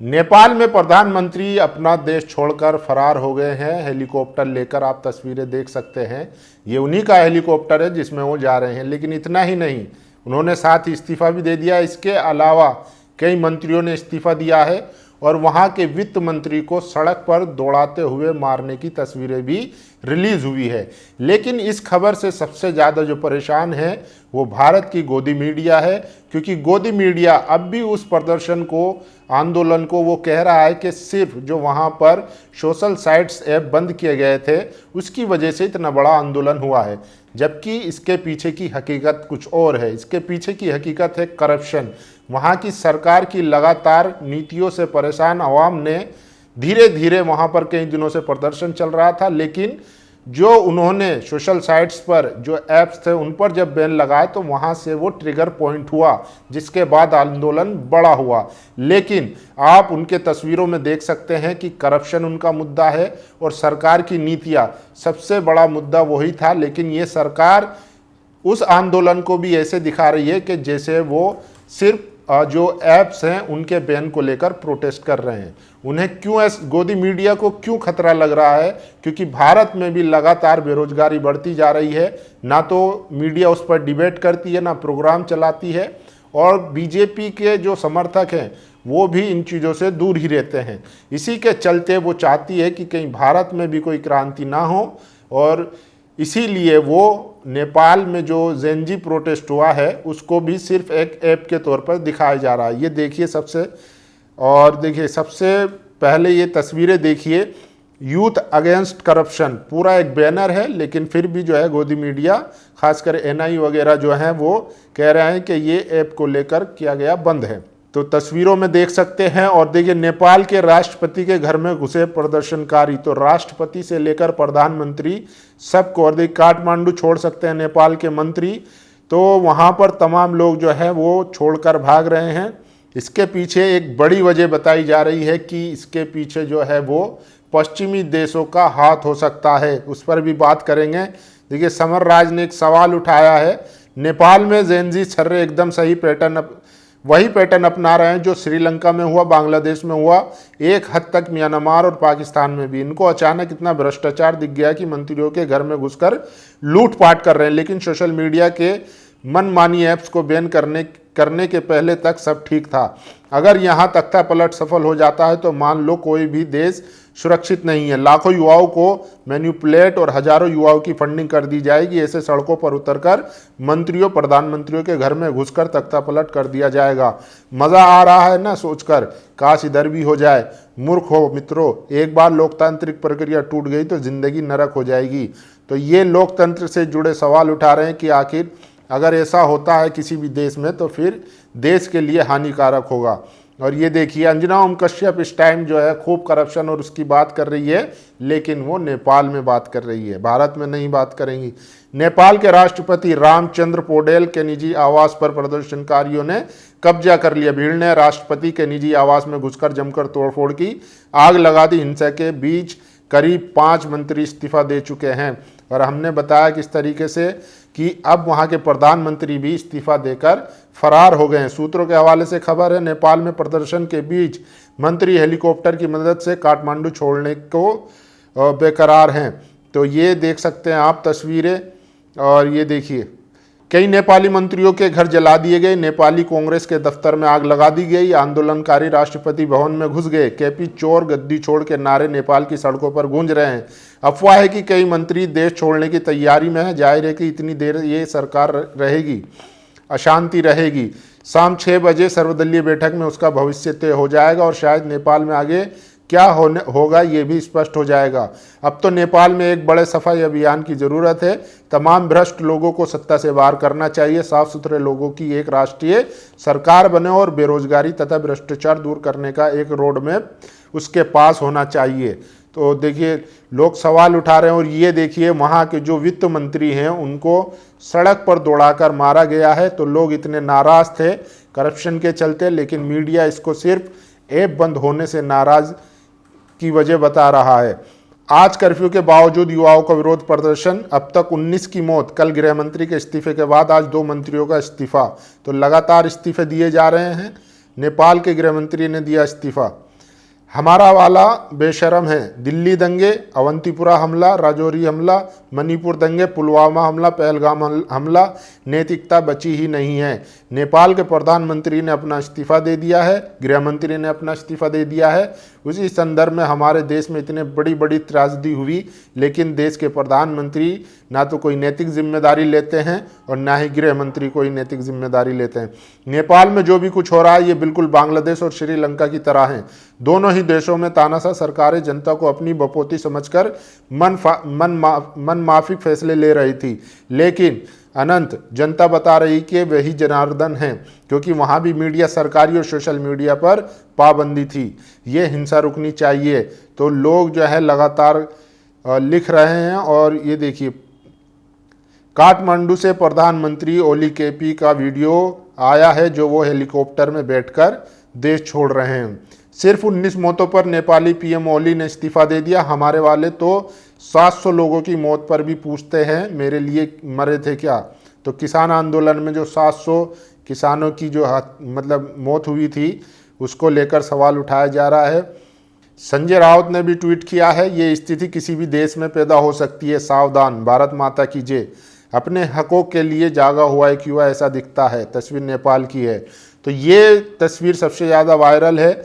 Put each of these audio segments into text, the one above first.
नेपाल में प्रधानमंत्री अपना देश छोड़कर फरार हो गए हैं। हेलीकॉप्टर लेकर आप तस्वीरें देख सकते हैं। ये उन्हीं का हेलीकॉप्टर है जिसमें वो जा रहे हैं। लेकिन इतना ही नहीं, उन्होंने साथ ही इस्तीफा भी दे दिया। इसके अलावा कई मंत्रियों ने इस्तीफा दिया है और वहां के वित्त मंत्री को सड़क पर दौड़ाते हुए मारने की तस्वीरें भी रिलीज हुई है। लेकिन इस खबर से सबसे ज़्यादा जो परेशान है वो भारत की गोदी मीडिया है, क्योंकि गोदी मीडिया अब भी उस प्रदर्शन को, आंदोलन को वो कह रहा है कि सिर्फ जो वहाँ पर सोशल साइट्स ऐप बंद किए गए थे उसकी वजह से इतना बड़ा आंदोलन हुआ है। जबकि इसके पीछे की हकीकत कुछ और है। इसके पीछे की हकीकत है करप्शन। वहाँ की सरकार की लगातार नीतियों से परेशान अवाम ने धीरे धीरे, वहाँ पर कई दिनों से प्रदर्शन चल रहा था, लेकिन जो उन्होंने सोशल साइट्स पर जो ऐप्स थे उन पर जब बैन लगाए तो वहाँ से वो ट्रिगर पॉइंट हुआ, जिसके बाद आंदोलन बड़ा हुआ। लेकिन आप उनके तस्वीरों में देख सकते हैं कि करप्शन उनका मुद्दा है और सरकार की नीतियाँ सबसे बड़ा मुद्दा वही था। लेकिन ये सरकार उस आंदोलन को भी ऐसे दिखा रही है कि जैसे वो सिर्फ जो ऐप्स हैं उनके बैन को लेकर प्रोटेस्ट कर रहे हैं। उन्हें क्यों, गोदी मीडिया को क्यों खतरा लग रहा है? क्योंकि भारत में भी लगातार बेरोजगारी बढ़ती जा रही है। ना तो मीडिया उस पर डिबेट करती है, ना प्रोग्राम चलाती है, और बीजेपी के जो समर्थक हैं वो भी इन चीज़ों से दूर ही रहते हैं। इसी के चलते वो चाहती है कि कहीं भारत में भी कोई क्रांति ना हो, और इसीलिए वो नेपाल में जो जेनजी प्रोटेस्ट हुआ है उसको भी सिर्फ एक ऐप के तौर पर दिखाया जा रहा है। ये देखिए सबसे पहले ये तस्वीरें देखिए, यूथ अगेंस्ट करप्शन पूरा एक बैनर है। लेकिन फिर भी जो है गोदी मीडिया, खासकर एनआई वगैरह जो हैं वो कह रहे हैं कि ये ऐप को लेकर किया गया बंद है। तो तस्वीरों में देख सकते हैं। और देखिए, नेपाल के राष्ट्रपति के घर में घुसे प्रदर्शनकारी, तो राष्ट्रपति से लेकर प्रधानमंत्री सबको, और देखिए काठमांडू छोड़ सकते हैं नेपाल के मंत्री, तो वहाँ पर तमाम लोग जो है वो छोड़कर भाग रहे हैं। इसके पीछे एक बड़ी वजह बताई जा रही है कि इसके पीछे जो है वो पश्चिमी देशों का हाथ हो सकता है। उस पर भी बात करेंगे। देखिए, समर राज ने एक सवाल उठाया है, नेपाल में जेनजी छर्रे एकदम सही वही पैटर्न अपना रहे हैं जो श्रीलंका में हुआ, बांग्लादेश में हुआ, एक हद तक म्यांमार और पाकिस्तान में भी। इनको अचानक इतना भ्रष्टाचार दिख गया कि मंत्रियों के घर में घुसकर लूटपाट कर रहे हैं। लेकिन सोशल मीडिया के मनमानी ऐप्स को बैन करने के पहले तक सब ठीक था। अगर यहाँ तख्ता पलट सफल हो जाता है तो मान लो कोई भी देश सुरक्षित नहीं है। लाखों युवाओं को मैनिपुलेट और हजारों युवाओं की फंडिंग कर दी जाएगी। ऐसे सड़कों पर उतरकर मंत्रियों, प्रधानमंत्रियों के घर में घुसकर तख्ता पलट कर दिया जाएगा। मजा आ रहा है ना सोचकर, काश इधर भी हो जाए। मूर्ख हो मित्रों, एक बार लोकतांत्रिक प्रक्रिया टूट गई तो जिंदगी नरक हो जाएगी। तो ये लोकतंत्र से जुड़े सवाल उठा रहे हैं कि आखिर अगर ऐसा होता है किसी भी देश में तो फिर देश के लिए हानिकारक होगा। और ये देखिए, अंजना ओम कश्यप इस टाइम जो है खूब करप्शन और उसकी बात कर रही है, लेकिन वो नेपाल में बात कर रही है, भारत में नहीं बात करेंगी। नेपाल के राष्ट्रपति रामचंद्र पौडेल के निजी आवास पर प्रदर्शनकारियों ने कब्जा कर लिया। भीड़ ने राष्ट्रपति के निजी आवास में घुसकर जमकर तोड़फोड़ की, आग लगा दी। हिंसा के बीच करीब 5 मंत्री इस्तीफा दे चुके हैं। और हमने बताया किस तरीके से कि अब वहां के प्रधानमंत्री भी इस्तीफा देकर फरार हो गए हैं। सूत्रों के हवाले से खबर है, नेपाल में प्रदर्शन के बीच मंत्री हेलीकॉप्टर की मदद से काठमांडू छोड़ने को बेकरार हैं। तो ये देख सकते हैं आप तस्वीरें। और ये देखिए, कई नेपाली मंत्रियों के घर जला दिए गए। नेपाली कांग्रेस के दफ्तर में आग लगा दी गई। आंदोलनकारी राष्ट्रपति भवन में घुस गए। केपी चोर गद्दी छोड़ के नारे नेपाल की सड़कों पर गूंज रहे हैं। अफवाह है कि कई मंत्री देश छोड़ने की तैयारी में है। जाहिर है कि इतनी देर ये सरकार रहेगी, अशांति रहेगी। शाम 6 बजे सर्वदलीय बैठक में उसका भविष्य तय हो जाएगा और शायद नेपाल में आगे क्या होगा ये भी स्पष्ट हो जाएगा। अब तो नेपाल में एक बड़े सफाई अभियान की जरूरत है। तमाम भ्रष्ट लोगों को सत्ता से बाहर करना चाहिए। साफ सुथरे लोगों की एक राष्ट्रीय सरकार बने और बेरोजगारी तथा भ्रष्टाचार दूर करने का एक रोड मैप उसके पास होना चाहिए। तो देखिए, लोग सवाल उठा रहे हैं। और ये देखिए, वहाँ के जो वित्त मंत्री हैं उनको सड़क पर दौड़ाकर मारा गया है। तो लोग इतने नाराज थे करप्शन के चलते, लेकिन मीडिया इसको सिर्फ ऐप बंद होने से नाराज की वजह बता रहा है। आज कर्फ्यू के बावजूद युवाओं का विरोध प्रदर्शन, अब तक 19 की मौत। कल गृह मंत्री के इस्तीफे के बाद आज 2 मंत्रियों का इस्तीफा। तो लगातार इस्तीफे दिए जा रहे हैं। नेपाल के गृह मंत्री ने दिया इस्तीफा। हमारा वाला बेशरम है। दिल्ली दंगे, अवंतीपुरा हमला, राजौरी हमला, मणिपुर दंगे, पुलवामा हमला, पहलगाम हमला, नैतिकता बची ही नहीं है। नेपाल के प्रधानमंत्री ने अपना इस्तीफा दे दिया है, गृह मंत्री ने अपना इस्तीफा दे दिया है। उसी संदर्भ में हमारे देश में इतने बड़ी बड़ी त्रासदी हुई, लेकिन देश के प्रधानमंत्री ना तो कोई नैतिक जिम्मेदारी लेते हैं और ना ही गृह मंत्री कोई नैतिक जिम्मेदारी लेते हैं। नेपाल में जो भी कुछ हो रहा है ये बिल्कुल बांग्लादेश और श्रीलंका की तरह है। दोनों ही देशों में तानाशाह सरकारें जनता को अपनी बपोती समझकर मन माफिक फैसले ले रही थी, लेकिन अनंत जनता बता रही कि वही जनार्दन हैं, क्योंकि वहां भी मीडिया, सरकारी और सोशल मीडिया पर पाबंदी थी। ये हिंसा रुकनी चाहिए। तो लोग जो है लगातार लिख रहे हैं। और ये देखिए, काठमांडू से प्रधानमंत्री ओली केपी का वीडियो आया है, जो वो हेलीकॉप्टर में बैठकर देश छोड़ रहे हैं। सिर्फ 19 मौतों पर नेपाली पीएम ओली ने इस्तीफा दे दिया। हमारे वाले तो 700 लोगों की मौत पर भी पूछते हैं मेरे लिए मरे थे क्या। तो किसान आंदोलन में जो 700 किसानों की जो मतलब मौत हुई थी, उसको लेकर सवाल उठाया जा रहा है। संजय राउत ने भी ट्वीट किया है, ये स्थिति किसी भी देश में पैदा हो सकती है, सावधान, भारत माता की जय। अपने हकों के लिए जागा हुआ एक युवा ऐसा दिखता है। तस्वीर नेपाल की है। तो ये तस्वीर सबसे ज़्यादा वायरल है।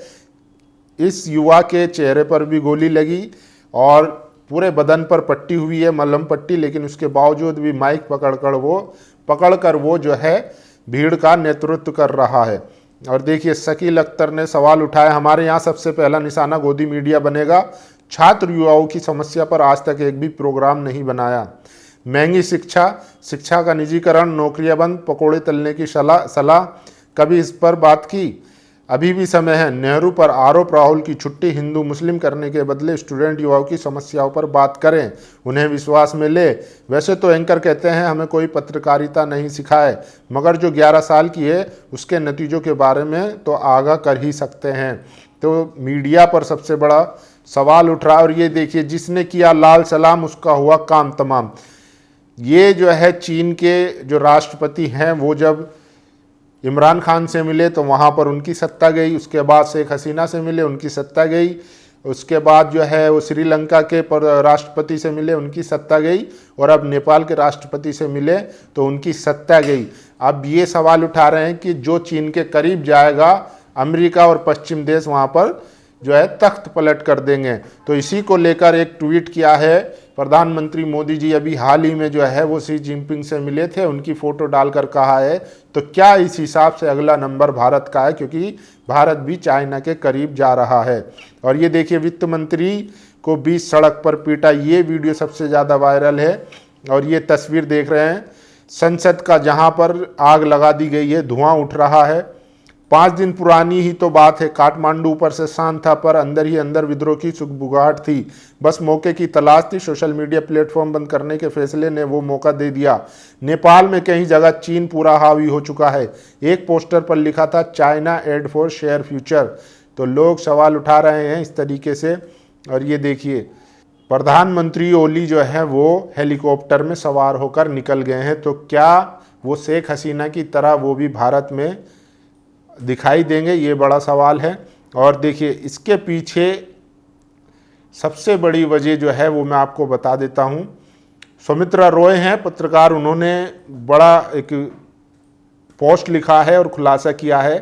इस युवा के चेहरे पर भी गोली लगी और पूरे बदन पर पट्टी हुई है, मलहम पट्टी, लेकिन उसके बावजूद भी माइक पकड़कर वो जो है भीड़ का नेतृत्व कर रहा है। और देखिए, शकील अख्तर ने सवाल उठाया, हमारे यहाँ सबसे पहला निशाना गोदी मीडिया बनेगा। छात्र युवाओं की समस्या पर आज तक एक भी प्रोग्राम नहीं बनाया। महंगी शिक्षा का निजीकरण, नौकरियां बंद, पकोड़े तलने की सलाह, कभी इस पर बात की? अभी भी समय है। नेहरू पर आरोप, राहुल की छुट्टी, हिंदू मुस्लिम करने के बदले स्टूडेंट युवाओं की समस्याओं पर बात करें, उन्हें विश्वास में ले। वैसे तो एंकर कहते हैं हमें कोई पत्रकारिता नहीं सिखाए, मगर जो 11 साल की है उसके नतीजों के बारे में तो आगाह कर ही सकते हैं। तो मीडिया पर सबसे बड़ा सवाल उठ रहा है। और ये देखिए, जिसने किया लाल सलाम उसका हुआ काम तमाम। ये जो है चीन के जो राष्ट्रपति हैं, वो जब इमरान खान से मिले तो वहाँ पर उनकी सत्ता गई। उसके बाद शेख हसीना से मिले, उनकी सत्ता गई। उसके बाद जो है वो श्रीलंका के राष्ट्रपति से मिले, उनकी सत्ता गई। और अब नेपाल के राष्ट्रपति से मिले तो उनकी सत्ता गई। अब ये सवाल उठा रहे हैं कि जो चीन के करीब जाएगा, अमेरिका और पश्चिम देश वहाँ पर जो है तख्त पलट कर देंगे। तो इसी को लेकर एक ट्वीट किया है प्रधानमंत्री मोदी जी। अभी हाल ही में जो है वो शी जिनपिंग से मिले थे, उनकी फ़ोटो डालकर कहा है तो क्या इस हिसाब से अगला नंबर भारत का है, क्योंकि भारत भी चाइना के करीब जा रहा है। और ये देखिए, वित्त मंत्री को बीच सड़क पर पीटा, ये वीडियो सबसे ज़्यादा वायरल है। और ये तस्वीर देख रहे हैं संसद का, जहाँ पर आग लगा दी गई है, धुआं उठ रहा है। 5 दिन पुरानी ही तो बात है। काठमांडू ऊपर से शांत था, पर अंदर ही अंदर विद्रोह की सुगबुगाहट थी। बस मौके की तलाश थी। सोशल मीडिया प्लेटफॉर्म बंद करने के फैसले ने वो मौका दे दिया। नेपाल में कई जगह चीन पूरा हावी हो चुका है। एक पोस्टर पर लिखा था China aid for share future. तो लोग सवाल उठा रहे हैं इस तरीके से। और ये देखिए, प्रधानमंत्री ओली जो है वो हेलीकॉप्टर में सवार होकर निकल गए हैं। तो क्या वो शेख हसीना की तरह वो भी भारत में दिखाई देंगे, ये बड़ा सवाल है। और देखिए, इसके पीछे सबसे बड़ी वजह जो है वो मैं आपको बता देता हूँ। सुमित्रा रॉय हैं पत्रकार, उन्होंने बड़ा एक पोस्ट लिखा है और खुलासा किया है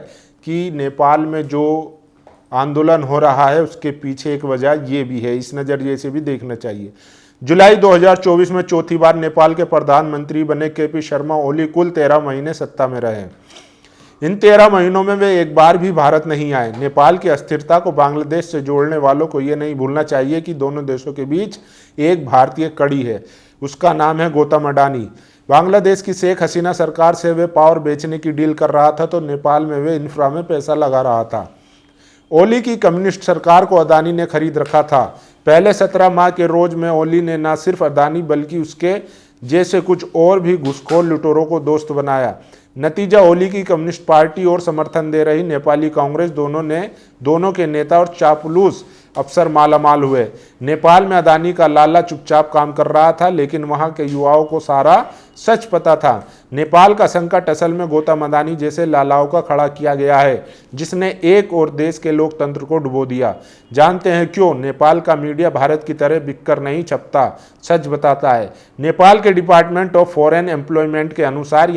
कि नेपाल में जो आंदोलन हो रहा है उसके पीछे एक वजह ये भी है। इस नज़रिए से भी देखना चाहिए। जुलाई 2024 में चौथी बार नेपाल के प्रधानमंत्री बने केपी शर्मा ओली कुल 13 महीने सत्ता में रहे। इन 13 महीनों में वे एक बार भी भारत नहीं आए। नेपाल की अस्थिरता को बांग्लादेश से जोड़ने वालों को ये नहीं भूलना चाहिए कि दोनों देशों के बीच एक भारतीय कड़ी है, उसका नाम है गौतम अडानी। बांग्लादेश की शेख हसीना सरकार से वे पावर बेचने की डील कर रहा था, तो नेपाल में वे इंफ्रा में पैसा लगा रहा था। ओली की कम्युनिस्ट सरकार को अदानी ने खरीद रखा था। पहले 17 माह के रोज में ओली ने न सिर्फ अदानी बल्कि उसके जैसे कुछ और भी घुसखोर लुटेरों को दोस्त बनाया। नतीजा, ओली की कम्युनिस्ट पार्टी और समर्थन दे रही नेपाली कांग्रेस दोनों के नेता और चापलूस अफसर मालामाल हुए। नेपाल में अदानी का लाला चुपचाप काम कर रहा था, लेकिन वहां के युवाओं को सारा सच पता था। नेपाल का संकट असल में गौतम अदानी जैसे लालाओं का खड़ा किया गया है, जिसने एक और देश के लोकतंत्र को डुबो दिया। जानते हैं क्यों? नेपाल का मीडिया भारत की तरह बिककर नहीं छपता, सच बताता है। नेपाल के डिपार्टमेंट ऑफ फॉरेन एम्प्लॉयमेंट के अनुसार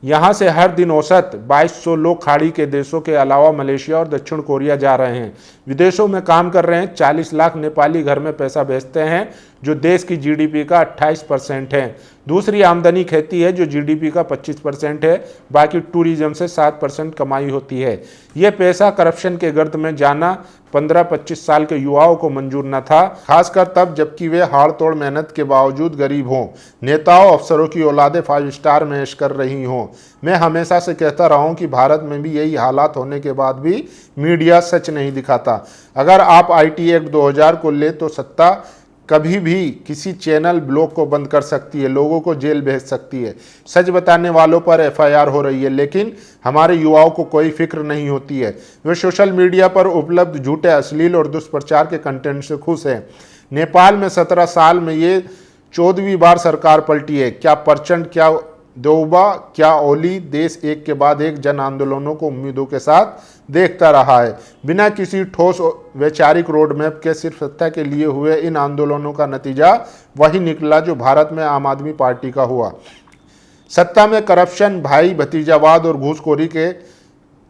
यहाँ से हर दिन औसत 2200 लोग खाड़ी के देशों के अलावा मलेशिया और दक्षिण कोरिया जा रहे हैं, विदेशों में काम कर रहे हैं। 40 लाख नेपाली घर में पैसा भेजते हैं, जो देश की जीडीपी का 28% है। दूसरी आमदनी खेती है, जो जीडीपी का 25% है। बाकी टूरिज्म से 7% कमाई होती है। ये पैसा करप्शन के गर्त में जाना 15-25 साल के युवाओं को मंजूर न था, खासकर तब जबकि वे हाड़ तोड़ मेहनत के बावजूद गरीब हों। नेताओं अफसरों की औलादे 5 स्टार में ऐश कर रही हों। मैं हमेशा से कहता रहा हूं कि भारत में भी यही हालात होने के बाद भी मीडिया सच नहीं दिखाता। अगर आप आईटी एक्ट 2000 को ले तो सत्ता कभी भी किसी चैनल ब्लॉग को बंद कर सकती है, लोगों को जेल भेज सकती है। सच बताने वालों पर एफआईआर हो रही है, लेकिन हमारे युवाओं को कोई फिक्र नहीं होती है। वे सोशल मीडिया पर उपलब्ध झूठे, अश्लील और दुष्प्रचार के कंटेंट से खुश हैं। नेपाल में 17 साल में ये 14वीं बार सरकार पलटी है। क्या प्रचंड, क्या देउबा, क्या ओली, देश एक के बाद एक जन आंदोलनों को उम्मीदों के साथ देखता रहा है। बिना किसी ठोस वैचारिक रोड मैप के सिर्फ सत्ता के लिए हुए इन आंदोलनों का नतीजा वही निकला जो भारत में आम आदमी पार्टी का हुआ। सत्ता में करप्शन, भाई भतीजावाद और घूसखोरी के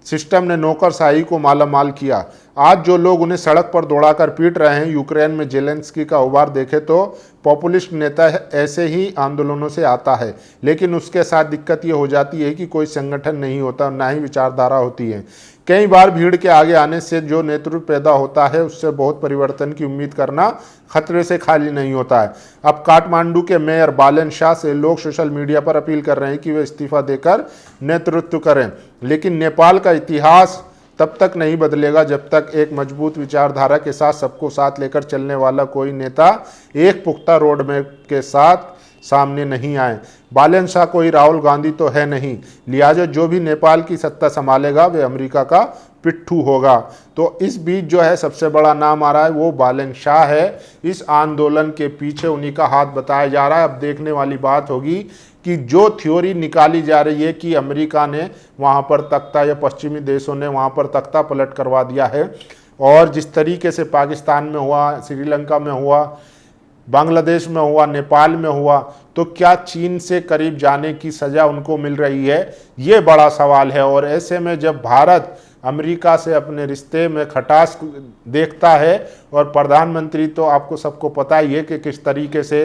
सिस्टम ने नौकरशाही को मालामाल किया। आज जो लोग उन्हें सड़क पर दौड़ाकर पीट रहे हैं, यूक्रेन में जेलेंस्की का उबार देखे तो पॉपुलिस्ट नेता ऐसे ही आंदोलनों से आता है, लेकिन उसके साथ दिक्कत ये हो जाती है कि कोई संगठन नहीं होता, ना ही विचारधारा होती है। कई बार भीड़ के आगे आने से जो नेतृत्व पैदा होता है, उससे बहुत परिवर्तन की उम्मीद करना खतरे से खाली नहीं होता है। अब काठमांडू के मेयर बालन शाह से लोग सोशल मीडिया पर अपील कर रहे हैं कि वे इस्तीफा देकर नेतृत्व करें, लेकिन नेपाल का इतिहास तब तक नहीं बदलेगा जब तक एक मजबूत विचारधारा के साथ सबको साथ लेकर चलने वाला कोई नेता एक पुख्ता रोड मैप के साथ सामने नहीं आए। बालन शाह कोई राहुल गांधी तो है नहीं, लिहाजा जो भी नेपाल की सत्ता संभालेगा वे अमेरिका का पिट्ठू होगा। तो इस बीच जो है सबसे बड़ा नाम आ रहा है वो बालन शाह है। इस आंदोलन के पीछे उन्हीं का हाथ बताया जा रहा है। अब देखने वाली बात होगी कि जो थ्योरी निकाली जा रही है कि अमेरिका ने वहाँ पर तख्ता या पश्चिमी देशों ने वहाँ पर तख्ता पलट करवा दिया है, और जिस तरीके से पाकिस्तान में हुआ, श्रीलंका में हुआ, बांग्लादेश में हुआ, नेपाल में हुआ, तो क्या चीन से करीब जाने की सज़ा उनको मिल रही है? ये बड़ा सवाल है। और ऐसे में जब भारत अमेरिका से अपने रिश्ते में खटास देखता है, और प्रधानमंत्री तो आपको सबको पता ही है कि किस तरीके से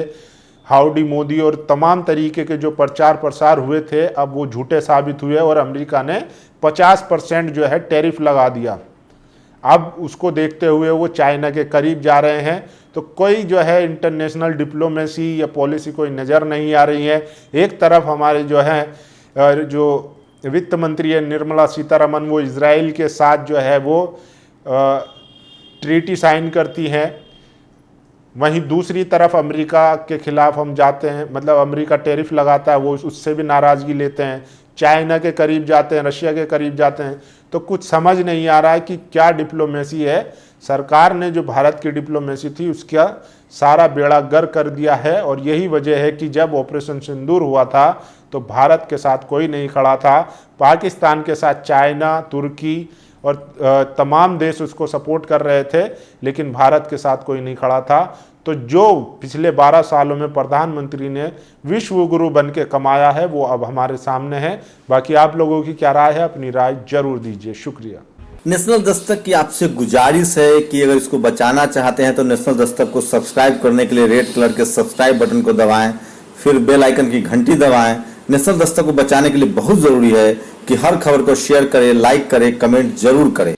हाउडी मोदी और तमाम तरीके के जो प्रचार प्रसार हुए थे अब वो झूठे साबित हुए, और अमेरिका ने 50% जो है टैरिफ लगा दिया। अब उसको देखते हुए वो चाइना के करीब जा रहे हैं। तो कोई जो है इंटरनेशनल डिप्लोमेसी या पॉलिसी कोई नज़र नहीं आ रही है। एक तरफ हमारे जो है जो वित्त मंत्री है निर्मला सीतारमन, वो इजराइल के साथ जो है वो ट्रीटी साइन करती हैं, वहीं दूसरी तरफ अमेरिका के खिलाफ हम जाते हैं, मतलब अमेरिका टैरिफ लगाता है, वो उससे भी नाराज़गी लेते हैं। चाइना के करीब जाते हैं, रशिया के करीब जाते हैं। तो कुछ समझ नहीं आ रहा है कि क्या डिप्लोमेसी है। सरकार ने जो भारत की डिप्लोमेसी थी उसका सारा बेड़ा गर्क कर दिया है, और यही वजह है कि जब ऑपरेशन सिंदूर हुआ था तो भारत के साथ कोई नहीं खड़ा था। पाकिस्तान के साथ चाइना, तुर्की और तमाम देश उसको सपोर्ट कर रहे थे, लेकिन भारत के साथ कोई नहीं खड़ा था। तो जो पिछले 12 सालों में प्रधानमंत्री ने विश्व गुरु बन के कमाया है वो अब हमारे सामने है। बाकी आप लोगों की क्या राय है, अपनी राय जरूर दीजिए। शुक्रिया। नेशनल दस्तक की आपसे गुजारिश है कि अगर इसको बचाना चाहते हैं तो नेशनल दस्तक को सब्सक्राइब करने के लिए रेड कलर के सब्सक्राइब बटन को दबाएं, फिर बेल आइकन की घंटी दबाएं। नेशनल दस्तक को बचाने के लिए बहुत जरूरी है कि हर खबर को शेयर करें, लाइक करें, कमेंट जरूर करें।